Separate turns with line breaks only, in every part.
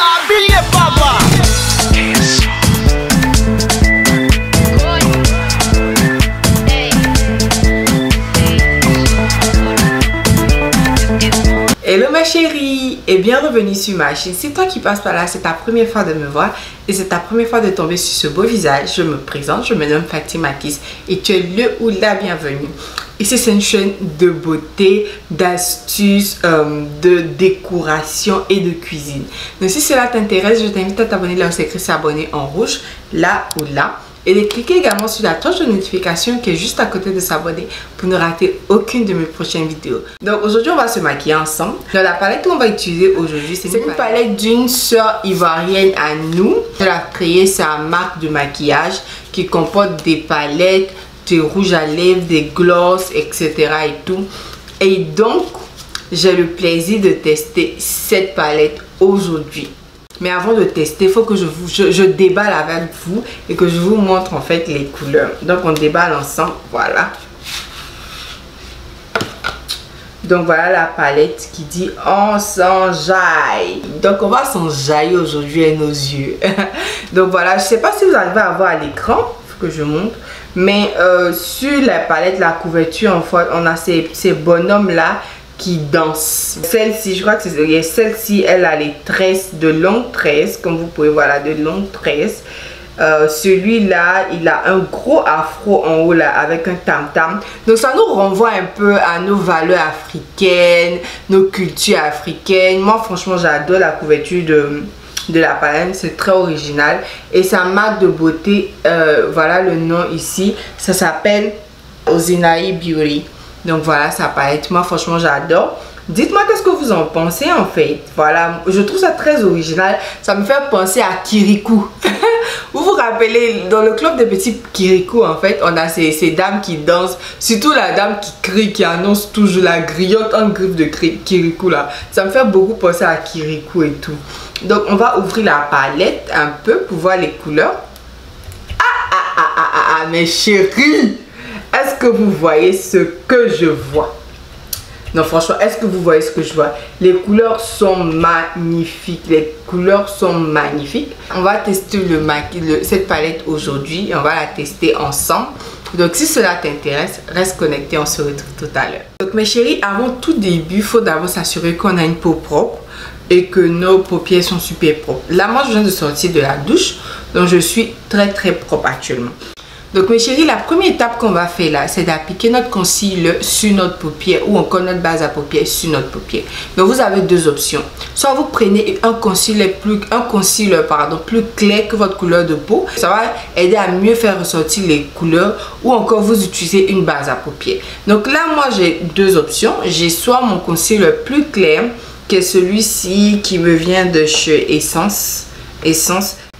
habillé, papa.
Hello ma chérie et bienvenue sur ma chaîne. Si toi qui passes par là, c'est ta première fois de me voir et c'est ta première fois de tomber sur ce beau visage, je me présente, je me nomme Fatima Kiss et tu es le ou la bienvenue. Ici c'est une chaîne de beauté, d'astuces, de décoration et de cuisine. Donc si cela t'intéresse, je t'invite à t'abonner là où c'est écrit s'abonner en rouge, là ou là. Et de cliquer également sur la cloche de notification qui est juste à côté de s'abonner pour ne rater aucune de mes prochaines vidéos. Donc aujourd'hui on va se maquiller ensemble. Donc, la palette qu'on va utiliser aujourd'hui c'est une palette d'une sœur ivoirienne à nous. Elle a créé sa marque de maquillage qui comporte des palettes, des rouges à lèvres, des gloss, etc. et tout. Et donc j'ai le plaisir de tester cette palette aujourd'hui. Mais avant de tester, il faut que je déballe avec vous et que je vous montre en fait les couleurs. Donc on déballe ensemble, voilà. Donc voilà la palette qui dit on s'enjaille. Donc on va s'enjailler aujourd'hui à nos yeux. Donc voilà, je sais pas si vous arrivez à voir à l'écran, il faut que je montre. Mais sur la palette, la couverture, en fait, on a ces bonhommes là qui dansent. Celle-ci, je crois que c'est celle-ci, elle a les tresses, de longues tresses, comme vous pouvez voir là, de longues tresses. Celui-là, il a un gros afro en haut là, avec un tam-tam. Donc ça nous renvoie un peu à nos valeurs africaines, nos cultures africaines. Moi, franchement, j'adore la couverture de la palette, c'est très original. Et sa marque de beauté, voilà le nom ici, ça s'appelle Ozinaï Beauty. Donc voilà sa palette, moi franchement j'adore. Dites-moi qu'est-ce que vous en pensez en fait. Voilà, je trouve ça très original. Ça me fait penser à Kirikou. Vous vous rappelez, dans le club des petits Kirikou en fait, on a ces dames qui dansent. Surtout la dame qui crie, qui annonce toujours la griotte en griffe de Kirikou là. Ça me fait beaucoup penser à Kirikou et tout. Donc on va ouvrir la palette un peu pour voir les couleurs. Ah mes chéris, est-ce que vous voyez ce que je vois? Non, franchement, est-ce que vous voyez ce que je vois? Les couleurs sont magnifiques. Les couleurs sont magnifiques. On va tester cette palette aujourd'hui. On va la tester ensemble. Donc, si cela t'intéresse, reste connecté. On se retrouve tout à l'heure. Donc, mes chéris, avant tout début, il faut d'abord s'assurer qu'on a une peau propre et que nos paupières sont super propres. Là, moi, je viens de sortir de la douche. Donc, je suis très propre actuellement. Donc mes chéris, la première étape qu'on va faire là, c'est d'appliquer notre concealer sur notre paupière ou encore notre base à paupières sur notre paupière. Donc vous avez deux options. Soit vous prenez un concealer plus clair que votre couleur de peau. Ça va aider à mieux faire ressortir les couleurs ou encore vous utilisez une base à paupières. Donc là, moi j'ai deux options. J'ai soit mon concealer plus clair, qui est celui-ci qui me vient de chez Essence.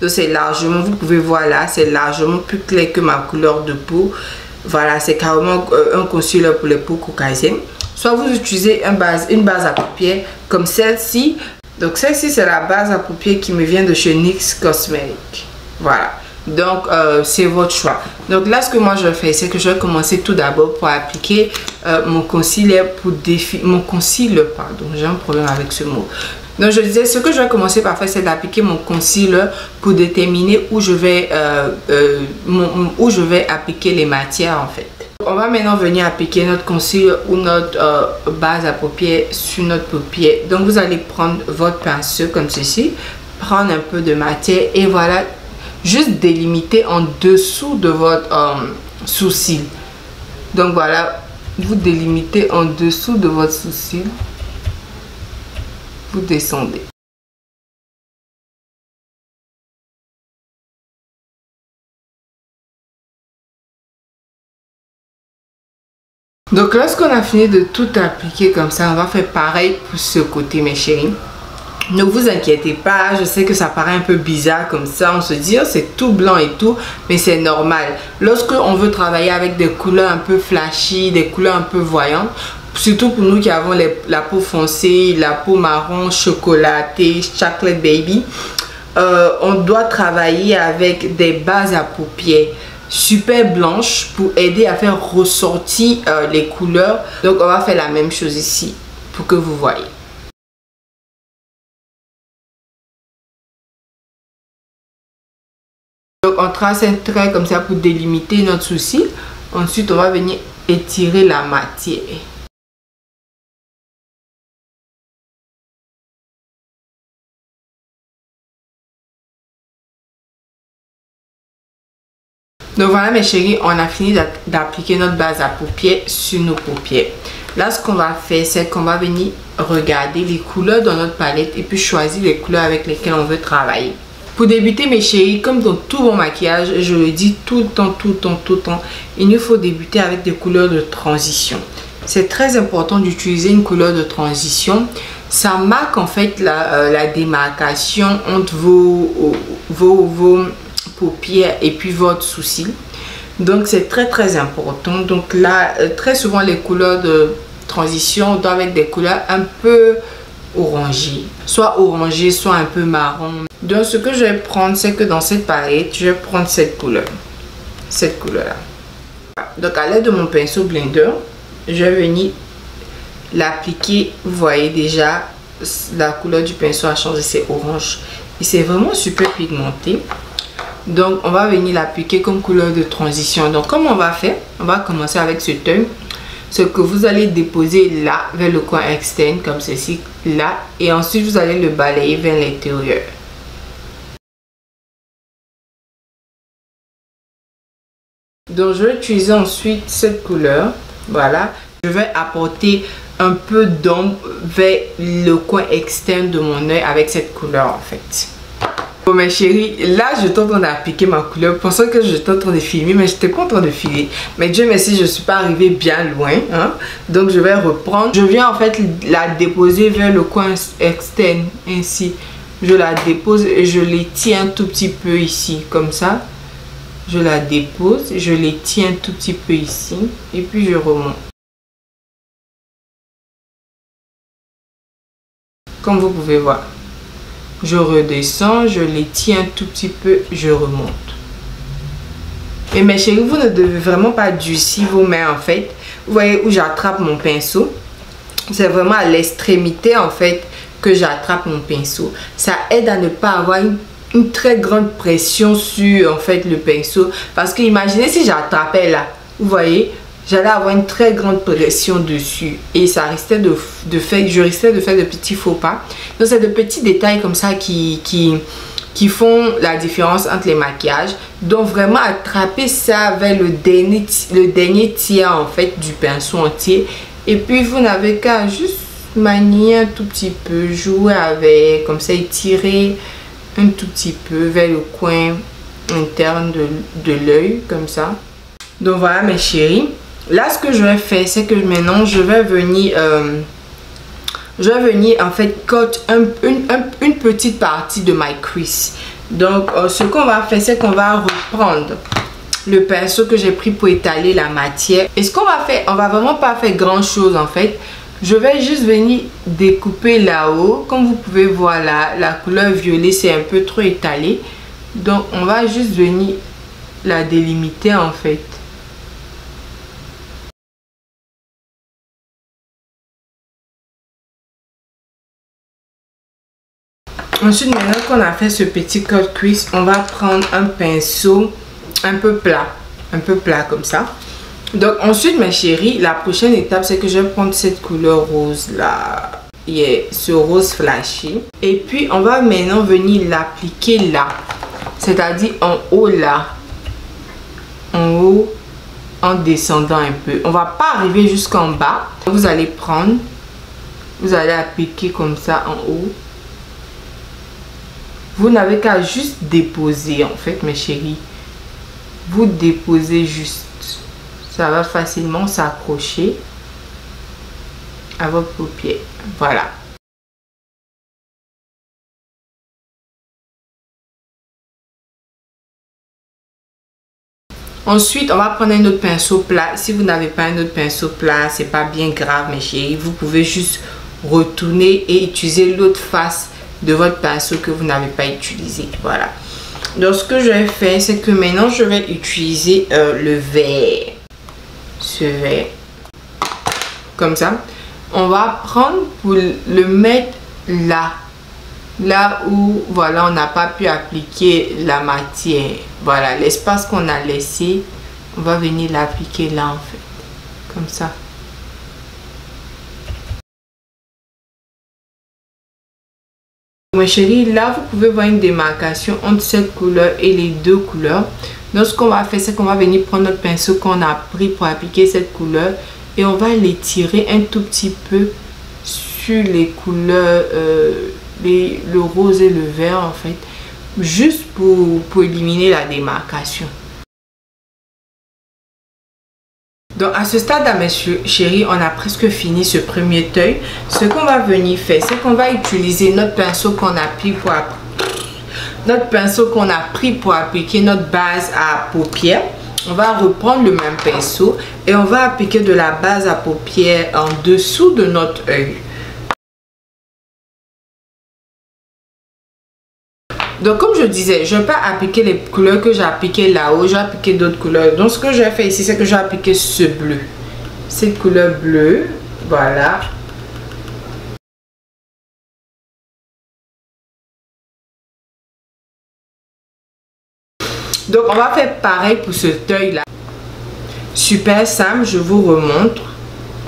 Donc c'est largement, vous pouvez voir là, c'est largement plus clair que ma couleur de peau. Voilà, c'est carrément un concealer pour les peaux caucasiennes. Soit vous utilisez une base à paupières comme celle-ci. Donc celle-ci c'est la base à paupières qui me vient de chez NYX Cosmetics. Voilà, donc c'est votre choix. Donc là ce que moi je fais, c'est que je vais commencer tout d'abord pour appliquer mon concealer pardon, j'ai un problème avec ce mot. Donc je disais, ce que je vais commencer par faire, c'est d'appliquer mon concealer pour déterminer où je vais appliquer les matières en fait. On va maintenant venir appliquer notre concealer ou notre base à paupières sur notre paupière. Donc vous allez prendre votre pinceau comme ceci, prendre un peu de matière et voilà, juste délimiter en dessous de votre sourcil. Donc voilà, vous délimitez en dessous de votre sourcil. Vous descendez. Donc lorsqu'on a fini de tout appliquer comme ça, on va faire pareil pour ce côté mes chéris. Ne vous inquiétez pas, je sais que ça paraît un peu bizarre comme ça, on se dit oh, c'est tout blanc et tout, mais c'est normal. Lorsque on veut travailler avec des couleurs un peu flashy, des couleurs un peu voyantes, surtout pour nous qui avons la peau foncée, la peau marron, chocolatée, chocolate baby, on doit travailler avec des bases à paupières super blanches pour aider à faire ressortir les couleurs. Donc on va faire la même chose ici pour que vous voyez. Donc on trace un trait comme ça pour délimiter notre sourcil. Ensuite on va venir étirer la matière. Donc voilà mes chéris, on a fini d'appliquer notre base à paupières sur nos paupières. Là ce qu'on va faire, c'est qu'on va venir regarder les couleurs dans notre palette et puis choisir les couleurs avec lesquelles on veut travailler. Pour débuter mes chéris, comme dans tout bon maquillage, je le dis tout le temps, il nous faut débuter avec des couleurs de transition. C'est très important d'utiliser une couleur de transition. Ça marque en fait la démarcation entre vos paupières et puis votre sourcil. Donc c'est très important. Donc là très souvent les couleurs de transition doivent être des couleurs un peu orangées, soit orangées soit un peu marron. Donc ce que je vais prendre, c'est que dans cette palette je vais prendre cette couleur là. Donc à l'aide de mon pinceau blender, je vais venir l'appliquer. Vous voyez déjà la couleur du pinceau a changé, c'est orange et c'est vraiment super pigmenté. Donc on va venir l'appliquer comme couleur de transition. Donc comme on va faire, on va commencer avec ce teint. Ce que vous allez déposer là vers le coin externe comme ceci là, et ensuite vous allez le balayer vers l'intérieur. Donc je vais utiliser ensuite cette couleur. Voilà, je vais apporter un peu d'ombre vers le coin externe de mon œil avec cette couleur en fait. Bon mes chéris, là je suis en train d'appliquer ma couleur, pensant que j'étais en train de filmer, mais je n'étais pas en train de filmer. Mais Dieu merci, je ne suis pas arrivée bien loin, hein? Donc je vais reprendre. Je viens en fait la déposer vers le coin externe, ainsi. Je la dépose et je l'étire un tout petit peu ici, comme ça. Je la dépose, je l'étire un tout petit peu ici, et puis je remonte. Comme vous pouvez voir. Je redescends, je les tiens un tout petit peu, je remonte. Et mes chéris, vous ne devez vraiment pas durcir vos mains en fait. Vous voyez où j'attrape mon pinceau. C'est vraiment à l'extrémité en fait que j'attrape mon pinceau. Ça aide à ne pas avoir une très grande pression sur en fait le pinceau. Parce que imaginez si j'attrapais là, vous voyez, j'allais avoir une très grande pression dessus et ça risquait je risquais de faire de petits faux pas. Donc c'est de petits détails comme ça qui font la différence entre les maquillages. Donc vraiment attraper ça vers le dernier tiers en fait du pinceau entier. Et puis vous n'avez qu'à juste manier un tout petit peu, jouer avec, comme ça étirer un tout petit peu vers le coin interne de l'œil comme ça. Donc voilà mes chéris. Là ce que je vais faire, c'est que maintenant je vais venir en fait cote une petite partie de ma crease. Donc ce qu'on va faire, c'est qu'on va reprendre le pinceau que j'ai pris pour étaler la matière. Et ce qu'on va faire, on va vraiment pas faire grand chose en fait. Je vais juste venir découper là-haut. Comme vous pouvez voir là, la couleur violet c'est un peu trop étalé. Donc on va juste venir la délimiter en fait. Ensuite, maintenant qu'on a fait ce petit cut crease, on va prendre un pinceau un peu plat comme ça. Donc ensuite mes chéris, la prochaine étape c'est que je vais prendre cette couleur rose là, ce rose flashy, et puis on va maintenant venir l'appliquer là, c'est-à-dire en haut là, en haut, en descendant un peu. On va pas arriver jusqu'en bas. Vous allez prendre, vous allez appliquer comme ça en haut. Vous n'avez qu'à juste déposer en fait mes chéris. Vous déposez juste. Ça va facilement s'accrocher à votre paupière. Voilà. Ensuite, on va prendre un autre pinceau plat. Si vous n'avez pas un autre pinceau plat, c'est pas bien grave mes chéris. Vous pouvez juste retourner et utiliser l'autre face de votre pinceau que vous n'avez pas utilisé. Voilà. Donc ce que je vais faire, c'est que maintenant je vais utiliser le vert. Ce vert. Comme ça. On va prendre pour le mettre là. là où voilà, on n'a pas pu appliquer la matière. Voilà, l'espace qu'on a laissé, on va venir l'appliquer là en fait, comme ça. Mes chéris, là vous pouvez voir une démarcation entre cette couleur et les deux couleurs. Donc ce qu'on va faire, c'est qu'on va venir prendre notre pinceau qu'on a pris pour appliquer cette couleur et on va l'étirer un tout petit peu sur les couleurs, le rose et le vert en fait, juste pour éliminer la démarcation. Donc à ce stade, mes chéris, on a presque fini ce premier œil. Ce qu'on va venir faire, c'est qu'on va utiliser notre pinceau qu'on a pris pour appliquer notre base à paupières. On va reprendre le même pinceau et on va appliquer de la base à paupières en dessous de notre œil. Donc comme je disais, je ne vais pas appliquer les couleurs que j'ai appliquées là-haut, je vais appliquer d'autres couleurs. Donc ce que je vais faire ici, c'est que je vais appliquer ce bleu. Cette couleur bleue, voilà. Donc on va faire pareil pour ce œil-là. Super simple, je vous remontre.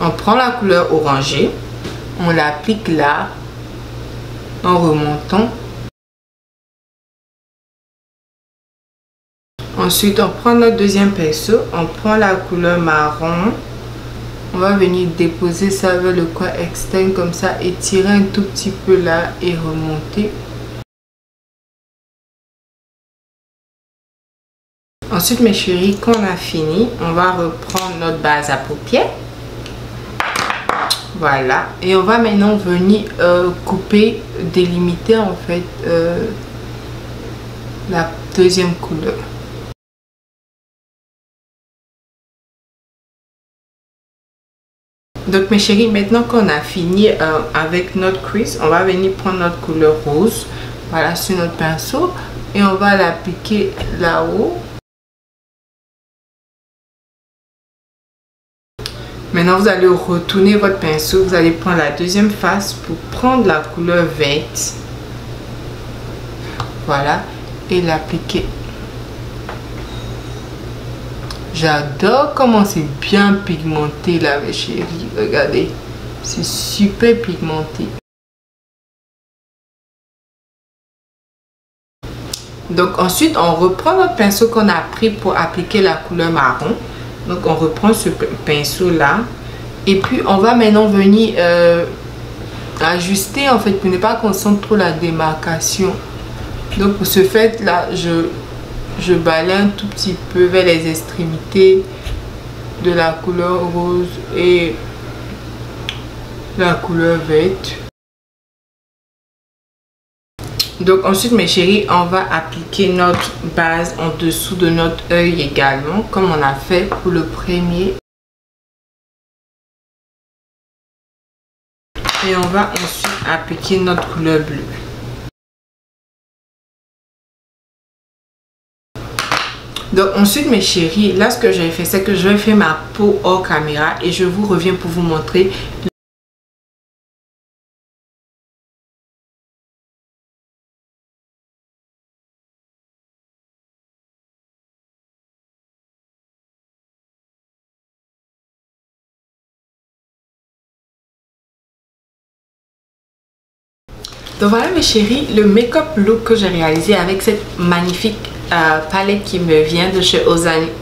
On prend la couleur orangée, on l'applique là, en remontant. Ensuite, on prend notre deuxième pinceau, on prend la couleur marron. On va venir déposer ça vers le coin externe comme ça, étirer un tout petit peu là et remonter. Ensuite, mes chéris, quand on a fini, on va reprendre notre base à paupières. Voilà. Et on va maintenant venir couper, délimiter en fait la deuxième couleur. Donc mes chéris, maintenant qu'on a fini avec notre crease, on va venir prendre notre couleur rose, voilà, sur notre pinceau et on va l'appliquer là-haut. Maintenant vous allez retourner votre pinceau, vous allez prendre la deuxième face pour prendre la couleur verte, voilà, et l'appliquer. J'adore comment c'est bien pigmenté là mes chéris, regardez, c'est super pigmenté. Donc ensuite on reprend notre pinceau qu'on a pris pour appliquer la couleur marron. Donc on reprend ce pinceau là et puis on va maintenant venir ajuster en fait pour ne pas qu'on sente trop la démarcation. Donc pour ce fait là, je balaye un tout petit peu vers les extrémités de la couleur rose et la couleur verte. Donc ensuite mes chéris, on va appliquer notre base en dessous de notre œil également, comme on a fait pour le premier. Et on va ensuite appliquer notre couleur bleue. Donc ensuite mes chéris, là ce que j'ai fait, c'est que je vais faire ma peau hors caméra et je vous reviens pour vous montrer. Donc voilà mes chéris, le make-up look que j'ai réalisé avec cette magnifique palette qui me vient de chez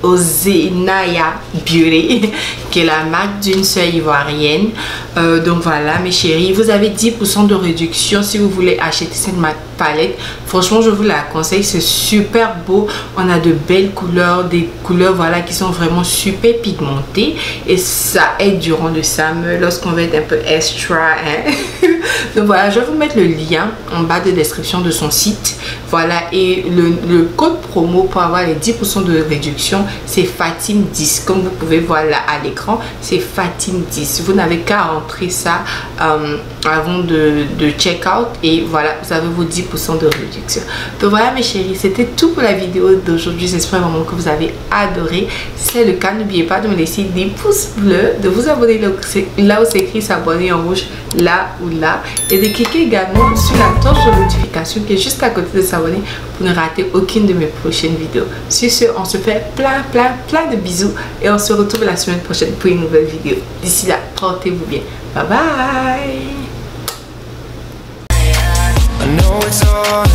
Ozenaya Beauty, qui est la marque d'une sœur ivoirienne. Donc voilà mes chéris, vous avez 10% de réduction si vous voulez acheter cette palette. Franchement je vous la conseille, c'est super beau, on a de belles couleurs, des couleurs voilà qui sont vraiment super pigmentées et ça aide durant le summer lorsqu'on veut être un peu extra hein. Donc voilà, je vais vous mettre le lien en bas de description de son site, voilà, et le code promo pour avoir les 10% de réduction c'est Fatim10, comme vous pouvez voir là à l'écran, c'est Fatim10. Vous n'avez qu'à rentrer ça avant de check out, et voilà, vous avez vos 10% de réduction. Donc voilà mes chéris, c'était tout pour la vidéo d'aujourd'hui. J'espère vraiment que vous avez adoré. Si c'est le cas, n'oubliez pas de me laisser des pouces bleus, de vous abonner là où c'est écrit s'abonner en rouge, là ou là, et de cliquer également sur la cloche de notification qui est juste à côté de s'abonner pour ne rater aucune de mes prochaines vidéos. Sur ce, on se fait plein de bisous et on se retrouve la semaine prochaine pour une nouvelle vidéo. D'ici là, portez-vous bien. Bye bye. I know it's hard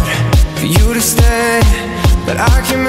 for you to stay, but I can